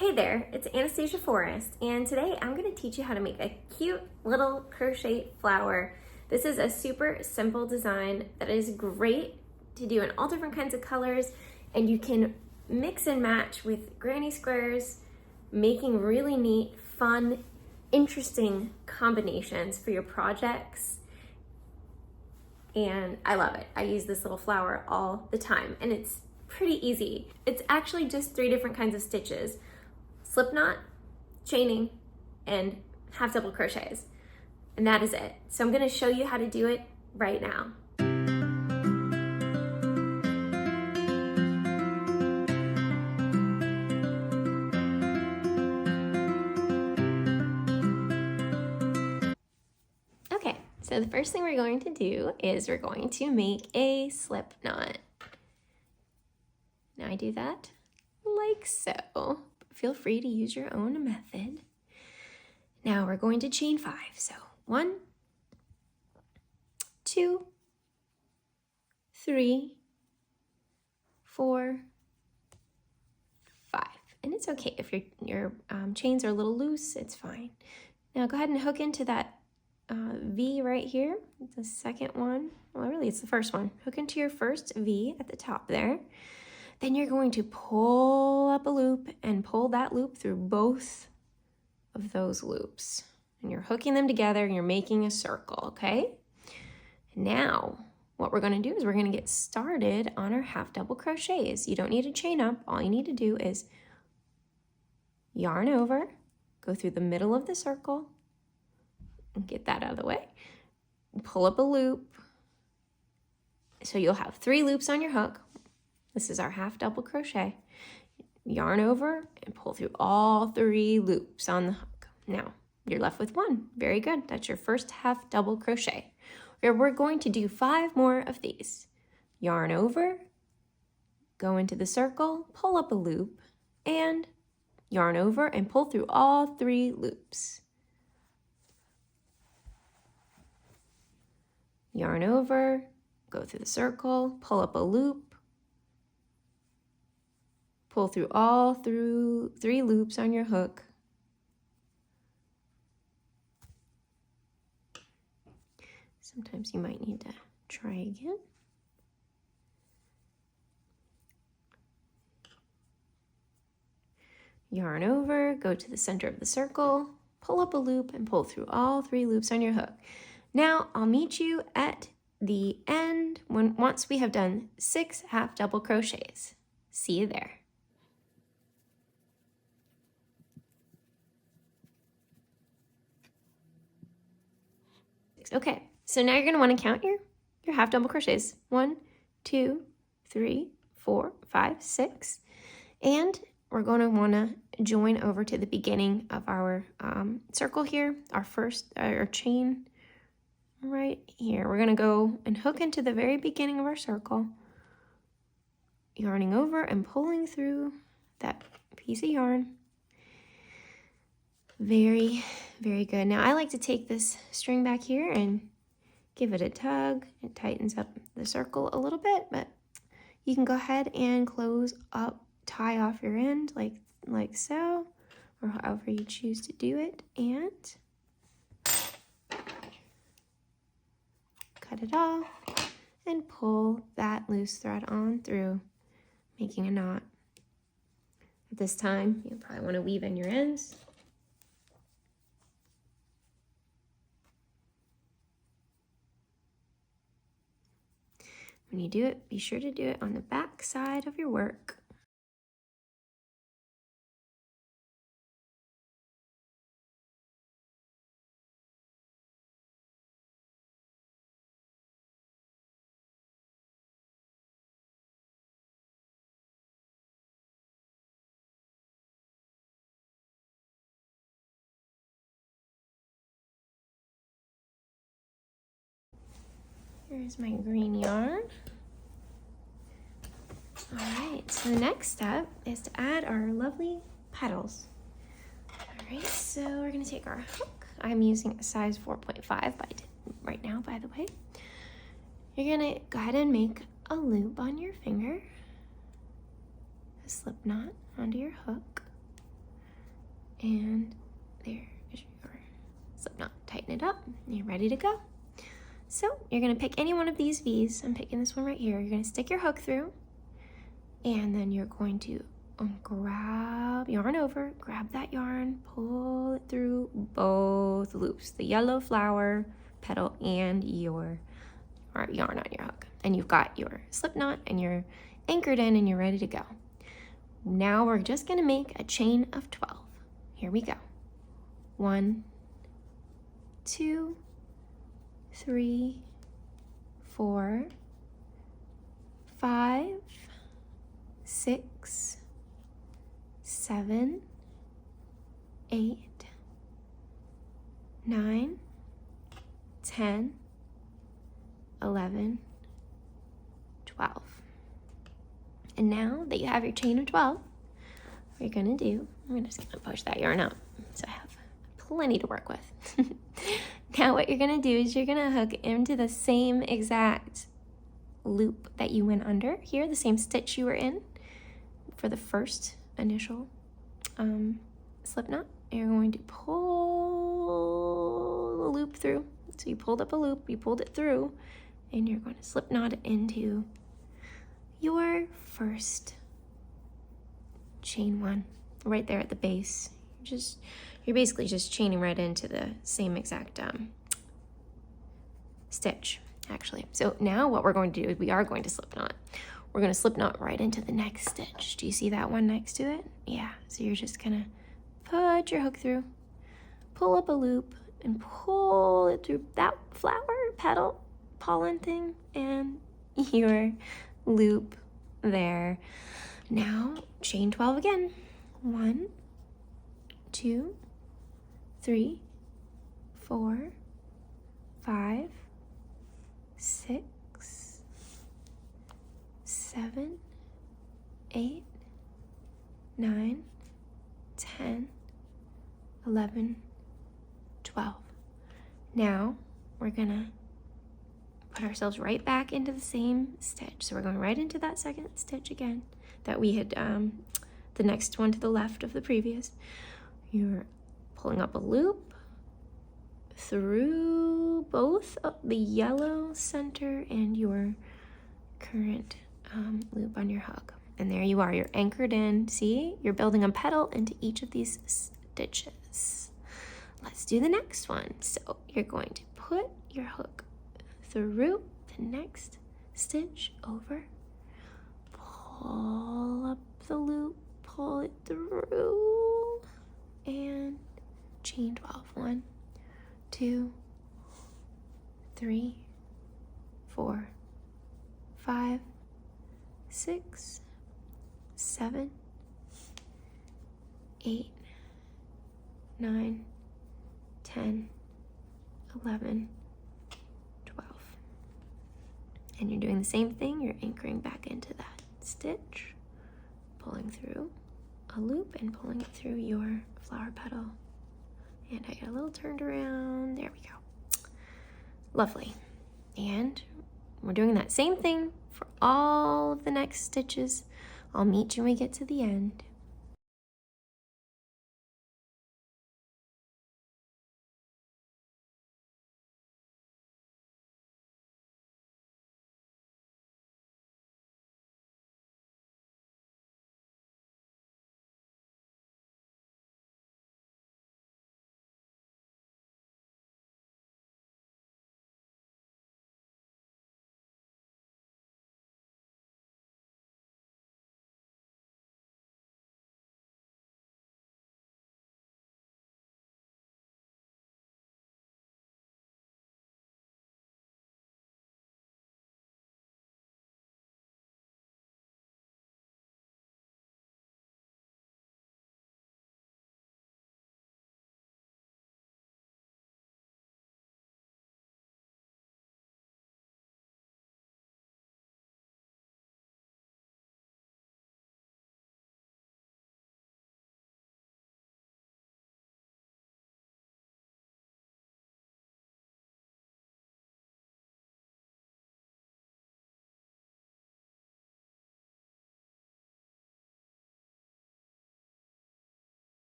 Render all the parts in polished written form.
Hey there, it's Anastasia Forrest, and today I'm going to teach you how to make a cute little crochet flower. This is a super simple design that is great to do in all different kinds of colors, and you can mix and match with granny squares, making really neat, fun, interesting combinations for your projects. And I love it. I use this little flower all the time, and it's pretty easy. It's actually just 3 different kinds of stitches: slip knot, chaining, and half double crochets. And that is it. So I'm going to show you how to do it right now. Okay, so the first thing we're going to do is we're going to make a slip knot. Now I do that like so. Feel free to use your own method. Now we're going to chain 5. So 1, 2, 3, 4, 5. And it's okay if your chains are a little loose, it's fine. Now go ahead and hook into that V right here, the second one. Well, really it's the first one. Hook into your first V at the top there. Then you're going to pull up a loop and pull that loop through both of those loops. And you're hooking them together and you're making a circle, okay? Now, what we're gonna do is we're gonna get started on our half double crochets. You don't need to chain up. All you need to do is yarn over, go through the middle of the circle, and get that out of the way. Pull up a loop. So you'll have 3 loops on your hook. This is our half double crochet. Yarn over and pull through all 3 loops on the hook. Now, you're left with 1. Very good. That's your first half double crochet. We're going to do 5 more of these. Yarn over, go into the circle, pull up a loop, and yarn over and pull through all 3 loops. Yarn over, go through the circle, pull up a loop, pull through all 3 loops on your hook. Sometimes you might need to try again. Yarn over, go to the center of the circle, pull up a loop, and pull through all 3 loops on your hook. Now I'll meet you at the end once we have done 6 half double crochets. See you there. Okay, so now you're going to want to count your half double crochets. 1, 2, 3, 4, 5, 6. And we're going to want to join over to the beginning of our circle here, our chain right here. We're going to go and hook into the very beginning of our circle, yarning over and pulling through that piece of yarn. Very, very good. Now I like to take this string back here and give it a tug. It tightens up the circle a little bit, but you can go ahead and close up, tie off your end like so, or however you choose to do it, and cut it off and pull that loose thread on through, making a knot. At this time, you probably want to weave in your ends. When you do it, be sure to do it on the back side of your work. Here's my green yarn. All right, so the next step is to add our lovely petals. All right, so we're gonna take our hook. I'm using a size 4.5 right now, by the way. You're gonna go ahead and make a loop on your finger, a slip knot onto your hook, And there is your slip knot. Tighten it up, and you're ready to go. So you're gonna pick any one of these V's. I'm picking this one right here. You're gonna stick your hook through, and then you're going to grab, yarn over, grab that yarn, pull it through both loops, the yellow flower petal and your yarn on your hook. And you've got your slip knot and you're anchored in and you're ready to go. Now we're just gonna make a chain of 12. Here we go. 1, 2, 3, 4, 5, 6, 7, 8, 9, 10, 11, 12. And now that you have your chain of 12, what you're gonna do, I'm just gonna push that yarn out so I have plenty to work with. Now what you're gonna do is you're gonna hook into the same exact loop that you went under here, the same stitch you were in for the first initial slip knot. You're going to pull the loop through. So you pulled up a loop, you pulled it through, and you're going to slip knot it into your first chain 1 right there at the base. You're basically just chaining right into the same exact stitch, actually. So now what we're going to do is we are going to slip knot. We're going to slip knot right into the next stitch. Do you see that one next to it? Yeah, so you're just gonna put your hook through, pull up a loop, and pull it through that flower, petal, pollen thing, and your loop there. Now, chain 12 again. 1, 2, 3, 4, 5, 6, 7, 8, 9, 10, 11, 12. Now we're gonna put ourselves right back into the same stitch. So we're going right into that second stitch again that we had, the next one to the left of the previous. You're pulling up a loop through both the yellow center and your current loop on your hook. And there you are, you're anchored in. See, you're building a petal into each of these stitches. Let's do the next one. So you're going to put your hook through the next stitch over, pull up the loop, pull it through, and chain 12. 1, 2, 3, 4, 5, 6, 7, 8, 9, 10, 11, 12. And you're doing the same thing. You're anchoring back into that stitch, pulling through a loop and pulling it through your flower petal. And I get a little turned around. There we go. Lovely. And we're doing that same thing for all of the next stitches. I'll meet you when we get to the end.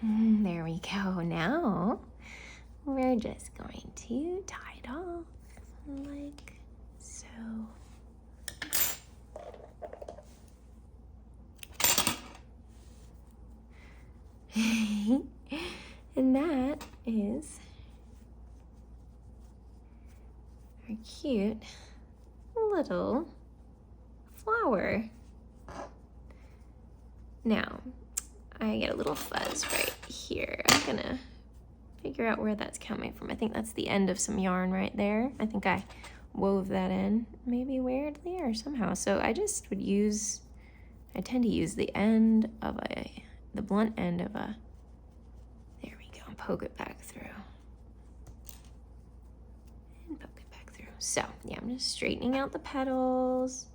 There we go. Now we're just going to tie it off like so. And that is our cute little flower. Now, I get a little fuzz right here. I'm gonna figure out where that's coming from. I think that's the end of some yarn right there. I think I wove that in maybe weirdly or somehow. So I just would use, I tend to use the end of the blunt end of a, there we go, and poke it back through. And poke it back through. So yeah, I'm just straightening out the petals.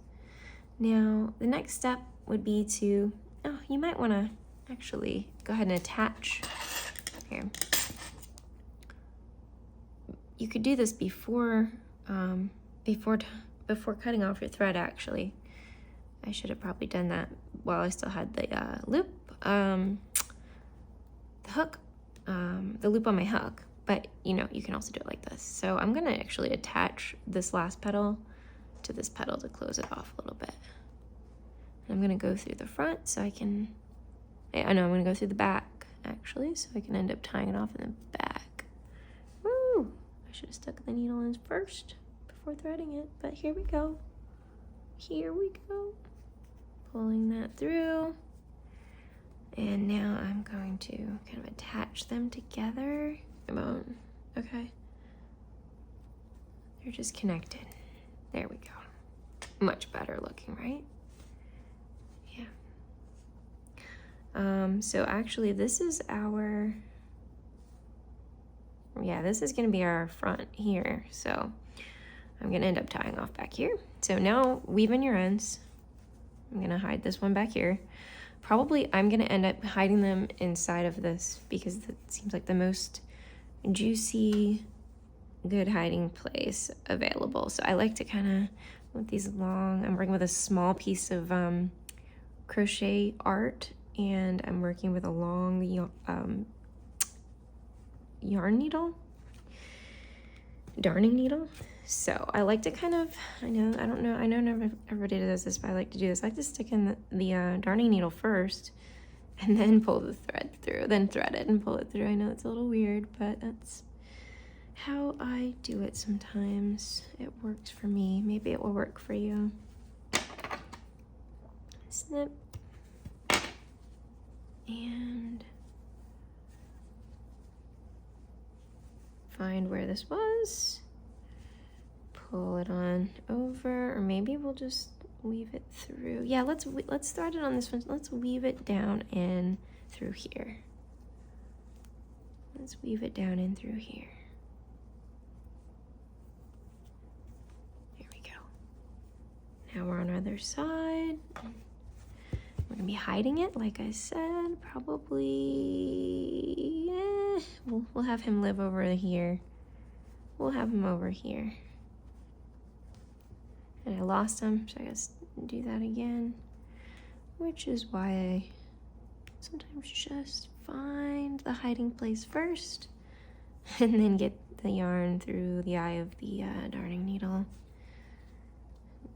Now, the next step would be to, oh, you might want to actually go ahead and attach here. You could do this before cutting off your thread, actually. I should have probably done that while I still had the loop, the hook, the loop on my hook, but you know, you can also do it like this. So I'm gonna actually attach this last petal to this petal to close it off a little bit. And I'm gonna go through the front so I can, I know I'm gonna go through the back actually, so I can end up tying it off in the back. Woo! I should have stuck the needle in first before threading it, but here we go. Here we go. Pulling that through. And now I'm going to kind of attach them together. Okay. They're just connected. There we go. Much better looking, right? Yeah. So actually this is our, yeah, this is gonna be our front here. So I'm gonna end up tying off back here. So now weave in your ends. I'm gonna hide this one back here. Probably I'm gonna end up hiding them inside of this because it seems like the most juicy, good hiding place available. So I like to kind of, with these long, I'm working with a small piece of crochet art, and I'm working with a long yarn needle, darning needle. So I like to kind of, I know never everybody does this, but I like to do this. I like to stick in the darning needle first and then pull the thread through, then thread it and pull it through. I know it's a little weird, but that's how I do it sometimes. It works for me. Maybe it will work for you. Snip. And find where this was. Pull it on over, or maybe we'll just weave it through. Yeah, let's thread it on this one. Let's weave it down in through here. Let's weave it down in through here. There we go. Now we're on our other side. We're gonna be hiding it, like I said, probably, we'll have him live over here. We'll have him over here. And I lost him, so I guess do that again. Which is why I sometimes just find the hiding place first and then get the yarn through the eye of the darning needle.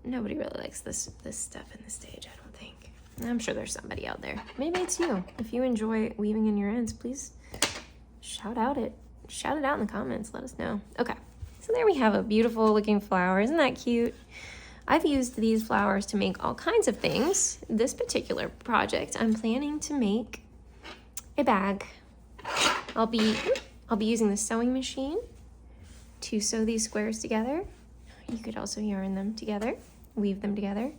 Nobody really likes this stuff in the stage, I don't think. I'm sure there's somebody out there. Maybe it's you. If you enjoy weaving in your ends, please shout it out in the comments. Let us know. Okay, so there we have a beautiful looking flower. Isn't that cute? I've used these flowers to make all kinds of things. This particular project, I'm planning to make a bag. I'll be using the sewing machine to sew these squares together. You could also yarn them together, weave them together.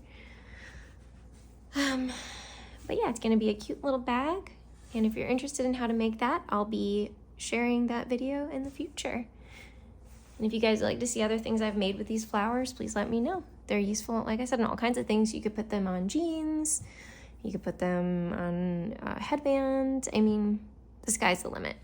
But yeah, it's gonna be a cute little bag. And if you're interested in how to make that, I'll be sharing that video in the future. And if you guys would like to see other things I've made with these flowers, please let me know. They're useful, like I said, in all kinds of things. You could put them on jeans, you could put them on headbands. I mean, the sky's the limit.